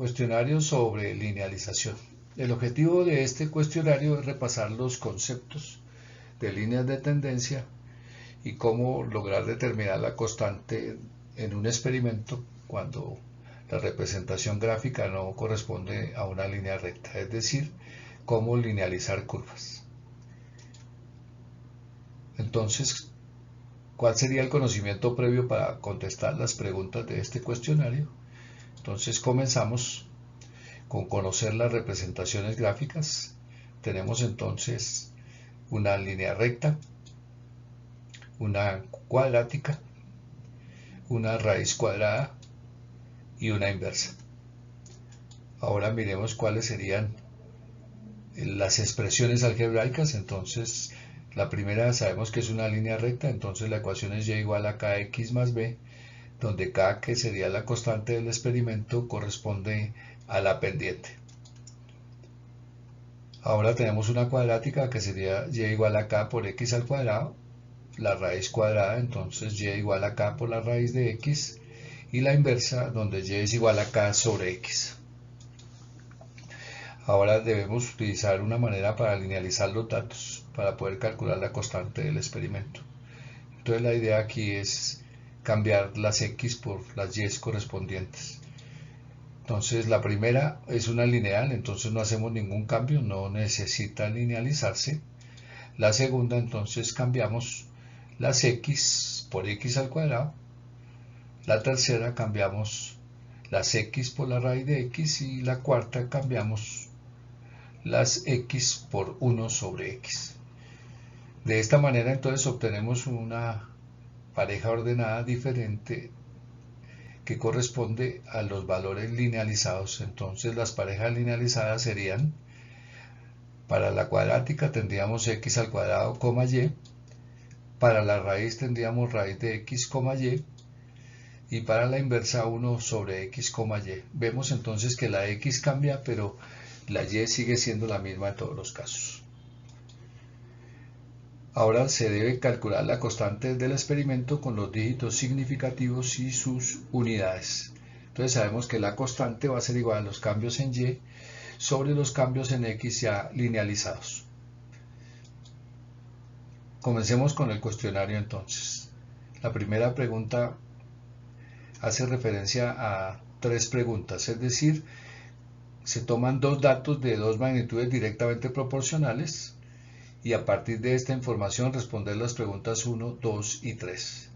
Cuestionario sobre linealización. El objetivo de este cuestionario es repasar los conceptos de líneas de tendencia y cómo lograr determinar la constante en un experimento cuando la representación gráfica no corresponde a una línea recta, es decir, cómo linealizar curvas. Entonces, ¿cuál sería el conocimiento previo para contestar las preguntas de este cuestionario? Entonces comenzamos con conocer las representaciones gráficas. Tenemos entonces una línea recta, una cuadrática, una raíz cuadrada y una inversa. Ahora miremos cuáles serían las expresiones algebraicas. Entonces, la primera sabemos que es una línea recta, entonces la ecuación es y igual a kx más b, donde k, que sería la constante del experimento, corresponde a la pendiente. Ahora tenemos una cuadrática que sería y igual a k por x al cuadrado, la raíz cuadrada, entonces y igual a k por la raíz de x, y la inversa, donde y es igual a k sobre x. Ahora debemos utilizar una manera para linealizar los datos para poder calcular la constante del experimento. Entonces la idea aquí es cambiar las x por las y correspondientes. Entonces la primera es una lineal, entonces no hacemos ningún cambio, no necesita linealizarse. La segunda, entonces cambiamos las x por x al cuadrado. La tercera cambiamos las x por la raíz de x y la cuarta cambiamos las x por 1 sobre x. De esta manera entonces obtenemos una pareja ordenada diferente que corresponde a los valores linealizados. Entonces las parejas linealizadas serían, para la cuadrática tendríamos x al cuadrado, y, para la raíz tendríamos raíz de x, y para la inversa 1 sobre x, y. Vemos entonces que la x cambia, pero la y sigue siendo la misma en todos los casos. Ahora se debe calcular la constante del experimento con los dígitos significativos y sus unidades. Entonces sabemos que la constante va a ser igual a los cambios en y sobre los cambios en x ya linealizados. Comencemos con el cuestionario entonces. La primera pregunta hace referencia a 3 preguntas, es decir, se toman 2 datos de 2 magnitudes directamente proporcionales y a partir de esta información responder las preguntas 1, 2 y 3.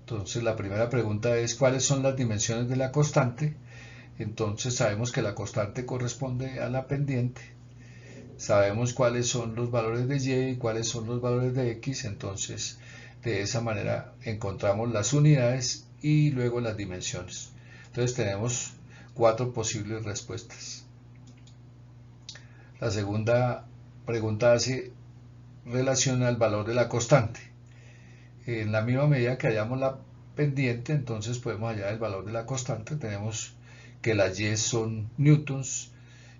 Entonces la primera pregunta es ¿cuáles son las dimensiones de la constante? Entonces sabemos que la constante corresponde a la pendiente. Sabemos cuáles son los valores de y y cuáles son los valores de x. Entonces de esa manera encontramos las unidades y luego las dimensiones. Entonces tenemos 4 posibles respuestas. La segunda pregunta hace relación al valor de la constante. En la misma medida que hallamos la pendiente, entonces podemos hallar el valor de la constante. Tenemos que las y son newtons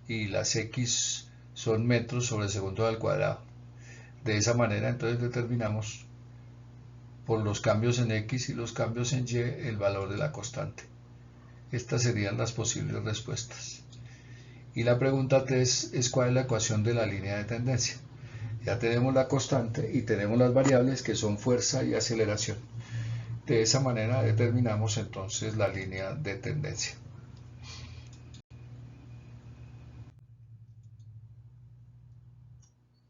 y las x son metros sobre segundo al cuadrado. De esa manera entonces determinamos por los cambios en x y los cambios en y el valor de la constante. Estas serían las posibles respuestas. Y la pregunta 3 es ¿cuál es la ecuación de la línea de tendencia? Ya tenemos la constante y tenemos las variables que son fuerza y aceleración. De esa manera determinamos entonces la línea de tendencia.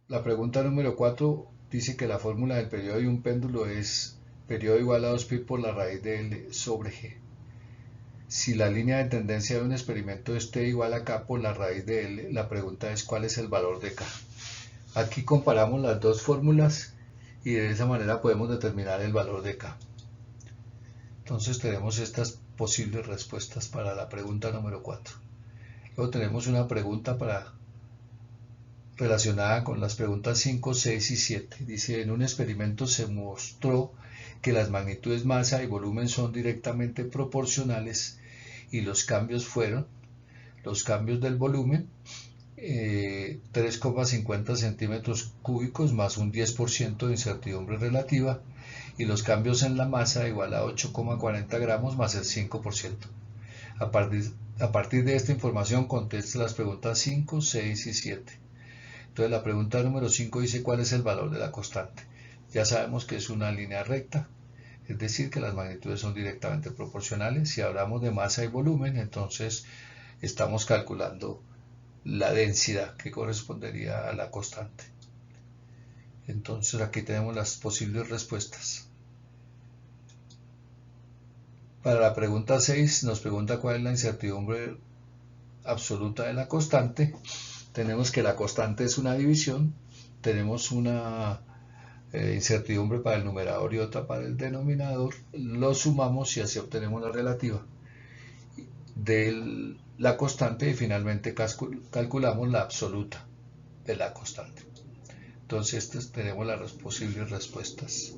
La pregunta número 4 dice que la fórmula del periodo de un péndulo es periodo igual a 2π por la raíz de L sobre G. Si la línea de tendencia de un experimento es T igual a K por la raíz de L, la pregunta es ¿cuál es el valor de K? Aquí comparamos las dos fórmulas y de esa manera podemos determinar el valor de K. Entonces tenemos estas posibles respuestas para la pregunta número 4. Luego tenemos una pregunta relacionada con las preguntas 5, 6 y 7. Dice, en un experimento se mostró que las magnitudes masa y volumen son directamente proporcionales y los cambios fueron los cambios del volumen 3,50 centímetros cúbicos más un 10% de incertidumbre relativa y los cambios en la masa igual a 8,40 gramos más el 5%. A A partir de esta información conteste las preguntas 5, 6 y 7. Entonces la pregunta número 5 dice cuál es el valor de la constante. Ya sabemos que es una línea recta, es decir que las magnitudes son directamente proporcionales. Si hablamos de masa y volumen, entonces estamos calculando la densidad que correspondería a la constante. Entonces aquí tenemos las posibles respuestas. Para la pregunta 6 nos pregunta cuál es la incertidumbre absoluta de la constante. Tenemos que la constante es una división, tenemos una incertidumbre para el numerador y otra para el denominador, lo sumamos y así obtenemos la relativa de la constante y finalmente calculamos la absoluta de la constante. Entonces tenemos las posibles respuestas.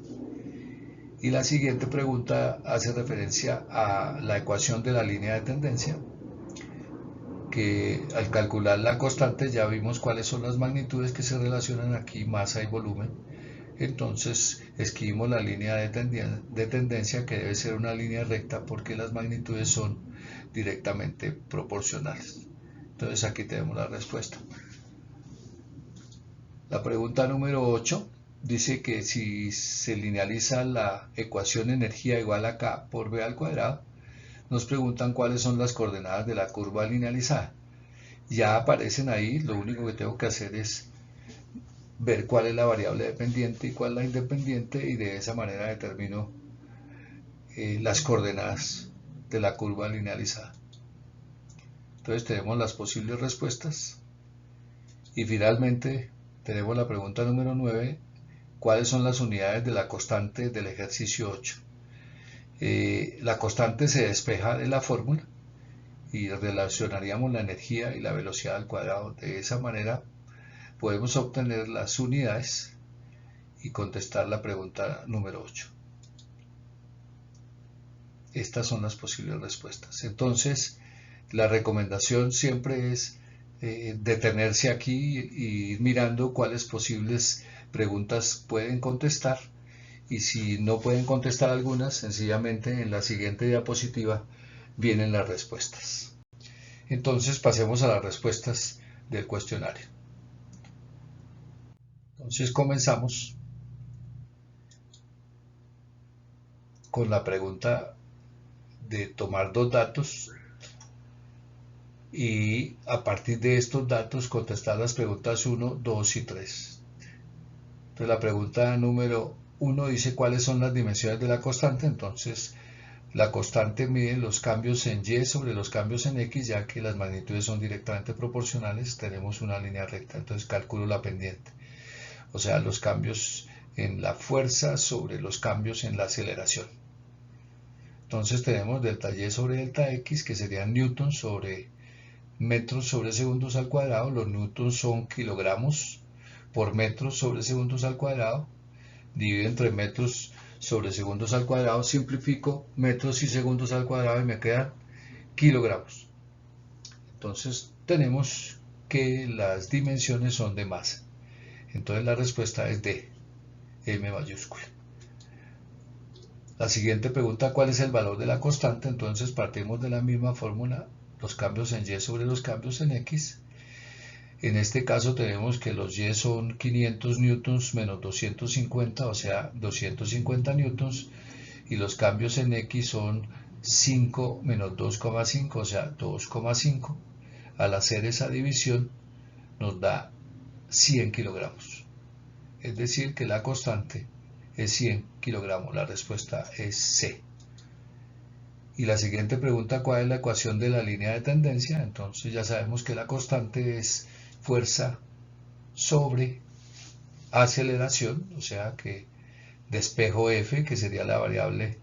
Y la siguiente pregunta hace referencia a la ecuación de la línea de tendencia, que al calcular la constante ya vimos cuáles son las magnitudes que se relacionan aquí, masa y volumen. Entonces escribimos la línea de tendencia, que debe ser una línea recta porque las magnitudes son directamente proporcionales. Entonces aquí tenemos la respuesta. La pregunta número 8 dice que si se linealiza la ecuación energía igual a K por B al cuadrado, nos preguntan cuáles son las coordenadas de la curva linealizada. Ya aparecen ahí, lo único que tengo que hacer es ver cuál es la variable dependiente y cuál es la independiente, y de esa manera determino las coordenadas de la curva linealizada. Entonces tenemos las posibles respuestas y finalmente tenemos la pregunta número 9, ¿cuáles son las unidades de la constante del ejercicio 8? La constante se despeja de la fórmula y relacionaríamos la energía y la velocidad al cuadrado. De esa manera podemos obtener las unidades y contestar la pregunta número 8. Estas son las posibles respuestas. Entonces, la recomendación siempre es detenerse aquí y ir mirando cuáles posibles preguntas pueden contestar, y si no pueden contestar algunas, sencillamente en la siguiente diapositiva vienen las respuestas. Entonces pasemos a las respuestas del cuestionario. Entonces comenzamos con la pregunta de tomar dos datos y a partir de estos datos contestar las preguntas 1, 2 y 3. Entonces la pregunta número 1 dice cuáles son las dimensiones de la constante. Entonces la constante mide los cambios en Y sobre los cambios en X, ya que las magnitudes son directamente proporcionales, tenemos una línea recta. Entonces calculo la pendiente, o sea, los cambios en la fuerza sobre los cambios en la aceleración. Entonces tenemos delta Y sobre delta X, que serían newtons sobre metros sobre segundos al cuadrado. Los newtons son kilogramos por metros sobre segundos al cuadrado. Divido entre metros sobre segundos al cuadrado, simplifico metros y segundos al cuadrado y me quedan kilogramos. Entonces tenemos que las dimensiones son de masa. Entonces la respuesta es D, M mayúscula. La siguiente pregunta, ¿cuál es el valor de la constante? Entonces partimos de la misma fórmula, los cambios en Y sobre los cambios en X. En este caso tenemos que los Y son 500 newtons menos 250, o sea, 250 newtons, y los cambios en X son 5 menos 2,5, o sea, 2,5. Al hacer esa división nos da 100 kilogramos. Es decir, que la constante es 100 kilogramos. La respuesta es C. Y la siguiente pregunta, ¿cuál es la ecuación de la línea de tendencia? Entonces ya sabemos que la constante es fuerza sobre aceleración, o sea que despejo F, que sería la variable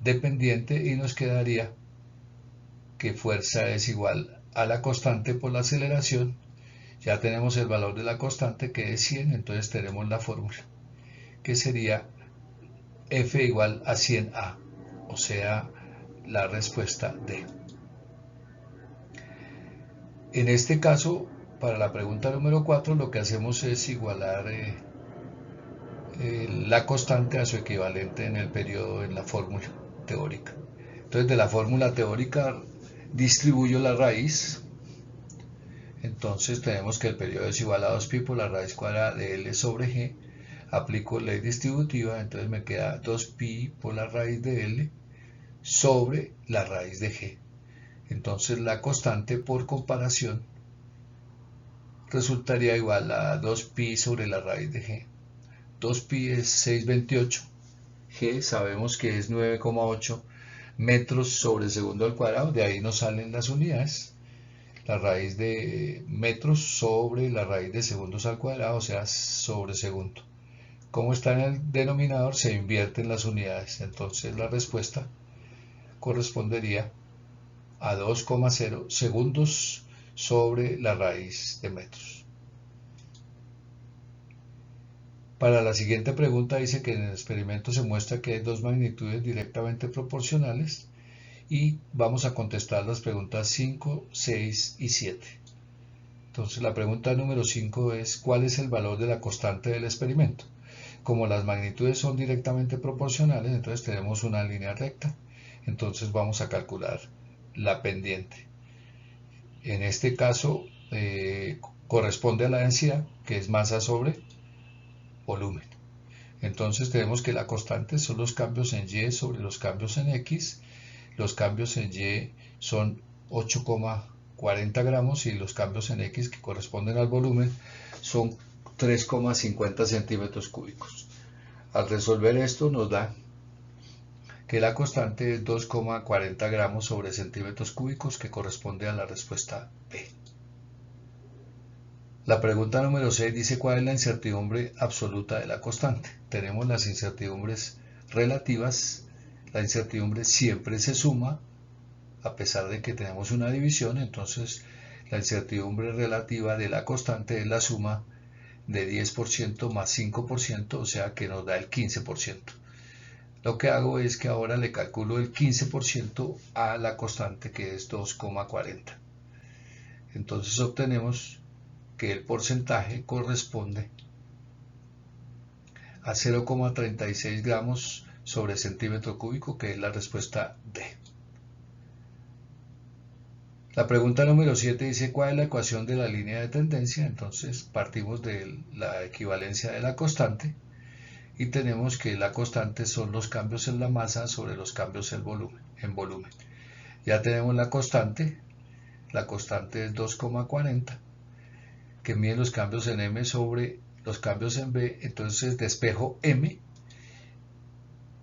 dependiente, y nos quedaría que fuerza es igual a la constante por la aceleración. Ya tenemos el valor de la constante, que es 100, entonces tenemos la fórmula, que sería F igual a 100A, o sea, la respuesta D. En este caso, para la pregunta número 4, lo que hacemos es igualar la constante a su equivalente en el periodo en la fórmula teórica. Entonces, de la fórmula teórica distribuyo la raíz. Entonces tenemos que el periodo es igual a 2pi por la raíz cuadrada de L sobre G. Aplico ley distributiva, entonces me queda 2pi por la raíz de L sobre la raíz de G. Entonces la constante por comparación resultaría igual a 2pi sobre la raíz de G. 2pi es 628. G sabemos que es 9,8 metros sobre segundo al cuadrado. De ahí nos salen las unidades. La raíz de metros sobre la raíz de segundos al cuadrado, o sea, sobre segundo. Como está en el denominador, se invierten las unidades. Entonces la respuesta correspondería a 2,0 segundos sobre la raíz de metros. Para la siguiente pregunta dice que en el experimento se muestra que hay dos magnitudes directamente proporcionales y vamos a contestar las preguntas 5, 6 y 7. Entonces la pregunta número 5 es ¿cuál es el valor de la constante del experimento? Como las magnitudes son directamente proporcionales, entonces tenemos una línea recta, entonces vamos a calcular la pendiente. En este caso corresponde a la densidad, que es masa sobre volumen. Entonces tenemos que la constante son los cambios en Y sobre los cambios en X. Los cambios en Y son 8,40 gramos y los cambios en X que corresponden al volumen son 3,50 centímetros cúbicos. Al resolver esto nos da que la constante es 2,40 gramos sobre centímetros cúbicos, que corresponde a la respuesta B. La pregunta número 6 dice cuál es la incertidumbre absoluta de la constante. Tenemos las incertidumbres relativas. La incertidumbre siempre se suma a pesar de que tenemos una división, entonces la incertidumbre relativa de la constante es la suma de 10% más 5%, o sea que nos da el 15%. Lo que hago es que ahora le calculo el 15% a la constante, que es 2,40. Entonces obtenemos que el porcentaje corresponde a 0,36 gramos sobre centímetro cúbico, que es la respuesta D. La pregunta número 7 dice cuál es la ecuación de la línea de tendencia. Entonces partimos de la equivalencia de la constante y tenemos que la constante son los cambios en la masa sobre los cambios en volumen. Ya tenemos la constante es 2,40, que mide los cambios en M sobre los cambios en B, entonces despejo M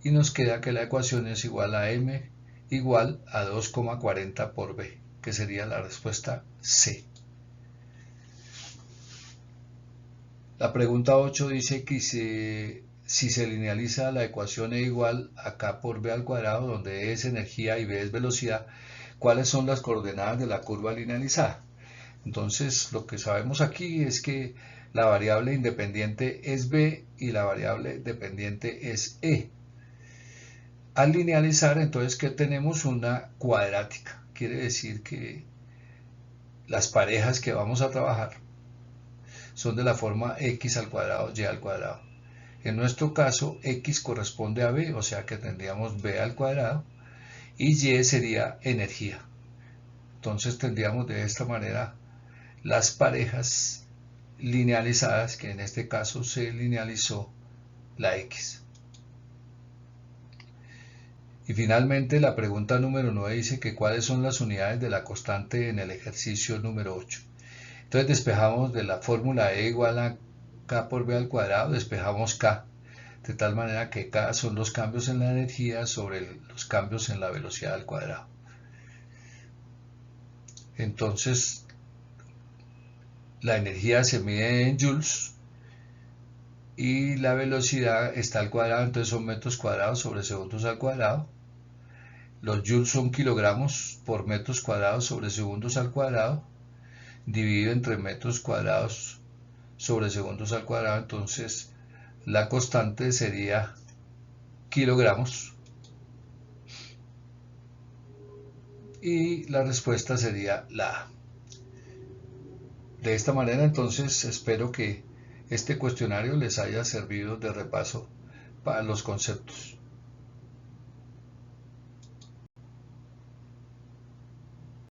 y nos queda que la ecuación es igual a M igual a 2,40 por B, que sería la respuesta C. La pregunta 8 dice que si se linealiza la ecuación E igual a K por B al cuadrado, donde E es energía y B es velocidad, ¿cuáles son las coordenadas de la curva linealizada? Entonces lo que sabemos aquí es que la variable independiente es B y la variable dependiente es E. Al linealizar, entonces, ¿qué tenemos? Una cuadrática. Quiere decir que las parejas que vamos a trabajar son de la forma x al cuadrado, y al cuadrado. En nuestro caso, x corresponde a b, o sea que tendríamos b al cuadrado, y y sería energía. Entonces tendríamos de esta manera las parejas linealizadas, que en este caso se linealizó la x. Y finalmente la pregunta número 9 dice que cuáles son las unidades de la constante en el ejercicio número 8. Entonces despejamos de la fórmula E igual a K por B al cuadrado, despejamos K, de tal manera que K son los cambios en la energía sobre los cambios en la velocidad al cuadrado. Entonces la energía se mide en joules y la velocidad está al cuadrado, entonces son metros cuadrados sobre segundos al cuadrado. Los joules son kilogramos por metros cuadrados sobre segundos al cuadrado, dividido entre metros cuadrados sobre segundos al cuadrado. Entonces la constante sería kilogramos y la respuesta sería la A. De esta manera, entonces, espero que este cuestionario les haya servido de repaso para los conceptos.